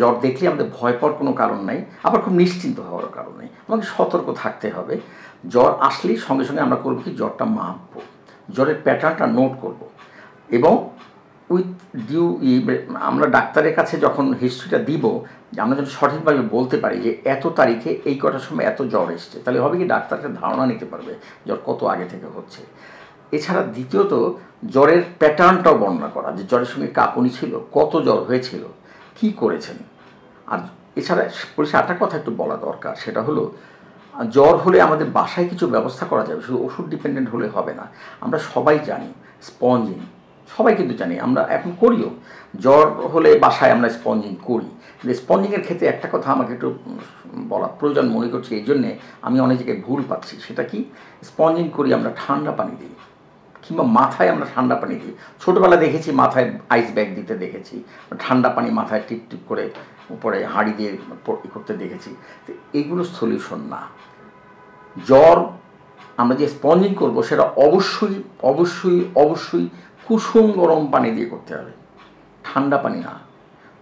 জ্বর দেখলে আমাদের ভয় পাওয়ার কোনো কারণ নাই, আবার খুব নিশ্চিন্ত হওয়ার কারণ নেই। আমাকে সতর্ক থাকতে হবে। জ্বর আসলেই সঙ্গে সঙ্গে আমরা করবো কি, জ্বরটা মাপবো, জ্বরের প্যাটার্নটা নোট করব, এবং উইথ ডিউ আমরা ডাক্তারের কাছে যখন হিস্ট্রিটা দিব, আমরা যখন সঠিকভাবে বলতে পারি যে এত তারিখে এই কটার সময় এত জ্বর এসছে, তাহলে হবে কি ডাক্তারকে ধারণা নিতে পারবে জ্বর কত আগে থেকে হচ্ছে। এছাড়া দ্বিতীয়ত জ্বরের প্যাটার্নটাও বর্ণনা করা, যে জ্বরের সঙ্গে কাঁপুনি ছিল, কত জ্বর হয়েছিল, কি করেছেন। আর এছাড়া পরিষ্কার একটা কথা একটু বলা দরকার, সেটা হলো জ্বর হলে আমাদের বাসায় কিছু ব্যবস্থা করা যাবে, শুধু ওষুধ ডিপেন্ডেন্ট হলে হবে না। আমরা সবাই জানি স্পঞ্জিং, সবাই কিন্তু জানি, আমরা এখন করিও। জ্বর হলে বাসায় আমরা স্পঞ্জিং করি, কিন্তু স্পঞ্জিংয়ের ক্ষেত্রে একটা কথা আমাকে একটু বলা প্রয়োজন মনে করছি, এই জন্যে আমি অনেক জায়গায় ভুল পাচ্ছি। সেটা কি, স্পঞ্জিং করি আমরা ঠান্ডা পানি দিই, কিংবা মাথায় আমরা ঠান্ডা পানি দিই। ছোটোবেলা দেখেছি মাথায় আইস ব্যাগ দিতে দেখেছি, ঠান্ডা পানি মাথায় টিপ টিপ করে উপরে হাঁড়ি দিয়ে করতে দেখেছি। তো এগুলো সলিউশন না। জ্বর আমরা যে স্পঞ্জিং করব সেটা অবশ্যই অবশ্যই অবশ্যই কুসুম গরম পানি দিয়ে করতে হবে, ঠান্ডা পানি না,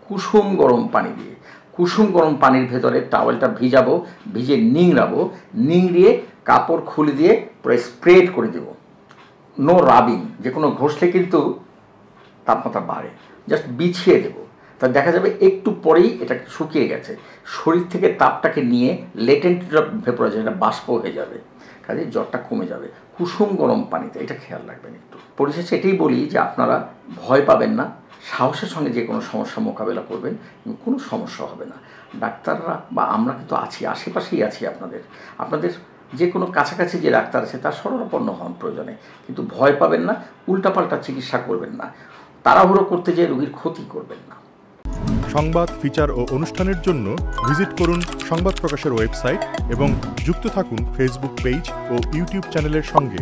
কুসুম গরম পানি দিয়ে। কুসুম গরম পানির ভেতরে টাওয়েলটা ভিজাবো, ভিজে নিংড়াবো, নিংড়িয়ে কাপড় খুলে দিয়ে পুরো স্প্রেড করে দেবো, নো রাবিং। যে কোনো ঘষলে কিন্তু তাপমাত্রা বাড়ে, জাস্ট বিছিয়ে দেবো, তা দেখা যাবে একটু পরেই এটা শুকিয়ে গেছে, শরীর থেকে তাপটাকে নিয়ে লেটেন্ট ভেপোরাইজেশন, এটা বাষ্প হয়ে যাবে, কাজে জ্বরটা কমে যাবে কুসুম গরম পানিতে। এটা খেয়াল রাখবেন একটু। পরিশেষে এটাই বলি যে আপনারা ভয় পাবেন না, সাহসের সঙ্গে যে কোনো সমস্যা মোকাবেলা করবেন, কোনো সমস্যা হবে না। ডাক্তাররা বা আমরা কিন্তু আছি, আশেপাশেই আছি আপনাদের। আপনাদের যে কোনো কাছাকাছি যে ডাক্তার আছে তার শরণাপন্ন হন প্রয়োজনে, কিন্তু ভয় পাবেন না, উল্টাপাল্টা চিকিৎসা করবেন না, তাড়াহুড়ো করতে যেয়ে রোগীর ক্ষতি করবেন না। সংবাদ, ফিচার ও অনুষ্ঠানের জন্য ভিজিট করুন সংবাদ প্রকাশের ওয়েবসাইট এবং যুক্ত থাকুন ফেসবুক পেজ ও ইউটিউব চ্যানেলের সঙ্গে।